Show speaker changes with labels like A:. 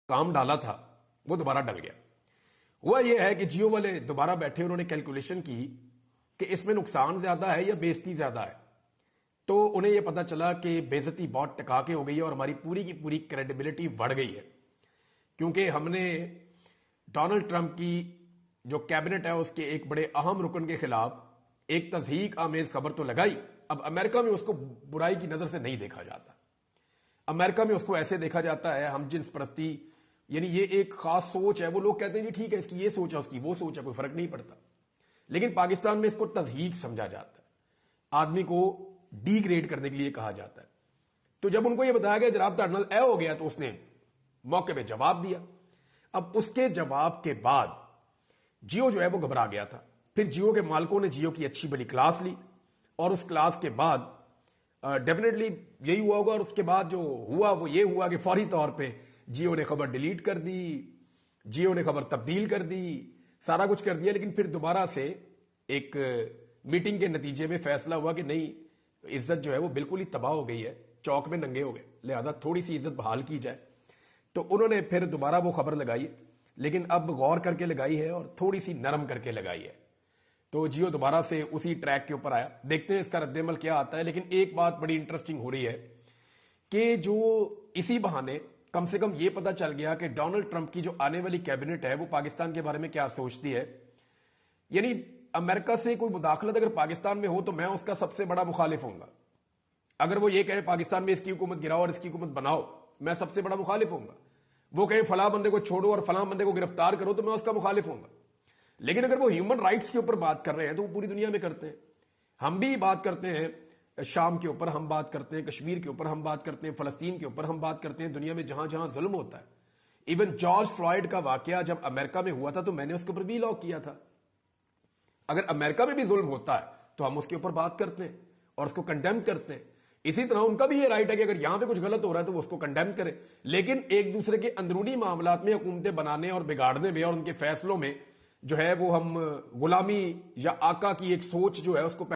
A: کام ڈالا تھا وہ دوبارہ ڈل گیا. ہوا یہ ہے کہ جیو والے دوبارہ بیٹھے, انہوں نے کیلکولیشن کی کہ اس میں نقصان زیادہ ہے یا بے عزتی زیادہ ہے. تو انہیں یہ پتا چلا کہ بے عزتی بہت ٹکا کے ہو گئی ہے اور ہماری پوری کی پوری کریڈیبلٹی بڑھ گئی ہے, کیونکہ ہم نے ڈونلڈ ٹرمپ کی جو کیبنٹ ہے اس کے ایک بڑے اہم رکن کے خلاف ایک تضحیک آمیز خبر تو لگائی. اب امریکہ میں اس کو برائی کی نظر سے نہیں دیکھا جاتا, امریکہ میں اس کو ایسے دیکھا جاتا ہے ہم جنس پرستی, یعنی یہ ایک خاص سوچ ہے. وہ لوگ کہتے ہیں جی ٹھیک ہے, اس کی یہ سوچ ہے, اس کی وہ سوچ ہے, کوئی فرق نہیں پڑتا. لیکن پاکستان میں اس کو تضحیک سمجھا جاتا ہے, آدمی کو ڈی گریڈ کرنے کے لیے کہا جاتا ہے. تو جب ان کو یہ بتایا گیا جناب ٹرنل اے ہو گیا, تو اس نے موقع پہ جواب دیا. اب اس کے جواب کے بعد جیو جو ہے وہ گھبرا گیا تھا. پھر جیو کے مالکوں نے جیو کی اچھی بڑی کلاس لی, اور اس کلاس کے بعد ڈیفینیٹلی یہی ہوا ہوگا. اور اس کے بعد جو ہوا وہ یہ ہوا کہ فوری طور پہ جیو نے خبر ڈیلیٹ کر دی, جیو نے خبر تبدیل کر دی, سارا کچھ کر دیا. لیکن پھر دوبارہ سے ایک میٹنگ کے نتیجے میں فیصلہ ہوا کہ نہیں, عزت جو ہے وہ بالکل ہی تباہ ہو گئی ہے, چوک میں ننگے ہو گئے, لہذا تھوڑی سی عزت بحال کی جائے. تو انہوں نے پھر دوبارہ وہ خبر لگائی, لیکن اب غور کر کے لگائی ہے اور تھوڑی سی نرم کر کے لگائی ہے. تو جیو دوبارہ سے اسی ٹریک کے اوپر آیا. دیکھتے ہیں اس کا رد عمل کیا آتا ہے. لیکن ایک بات بڑی انٹرسٹنگ ہو رہی ہے کہ جو اسی بہانے کم سے کم یہ پتا چل گیا کہ ڈونلڈ ٹرمپ کی جو آنے والی کیبنٹ ہے وہ پاکستان کے بارے میں کیا سوچتی ہے. یعنی امریکہ سے کوئی مداخلت اگر پاکستان میں ہو تو میں اس کا سب سے بڑا مخالف ہوں گا. اگر وہ یہ کہے پاکستان میں اس کی حکومت گراؤ اور اس کی حکومت بناؤ, میں سب سے بڑا مخالف ہوں گا. وہ کہیں فلاں بندے کو چھوڑو اور فلاں بندے کو گرفتار کرو, تو میں اس کا مخالف ہوں گا. لیکن اگر وہ ہیومن رائٹس کے اوپر بات کر رہے ہیں تو وہ پوری دنیا میں کرتے ہیں. ہم بھی بات کرتے ہیں شام کے اوپر, ہم بات کرتے ہیں کشمیر کے اوپر, ہم بات کرتے ہیں فلسطین کے اوپر, ہم بات کرتے ہیں دنیا میں جہاں جہاں ظلم ہوتا ہے. ایون جارج فلائیڈ کا واقعہ جب امریکہ میں ہوا تھا تو میں نے اس کے اوپر بھی لاک کیا تھا. اگر امریکہ میں بھی ظلم ہوتا ہے تو ہم اس کے اوپر بات کرتے ہیں اور اس کو کنڈیم کرتے ہیں. اسی طرح ان کا بھی یہ رائٹ ہے کہ اگر یہاں پہ کچھ غلط ہو رہا ہے تو وہ اس کو کنڈیم کرے. لیکن ایک دوسرے کے اندرونی معاملات میں حکومتیں بنانے اور بگاڑنے میں اور ان کے فیصلوں میں جو ہے وہ ہم غلامی یا آقا کی ایک سوچ جو ہے اس کو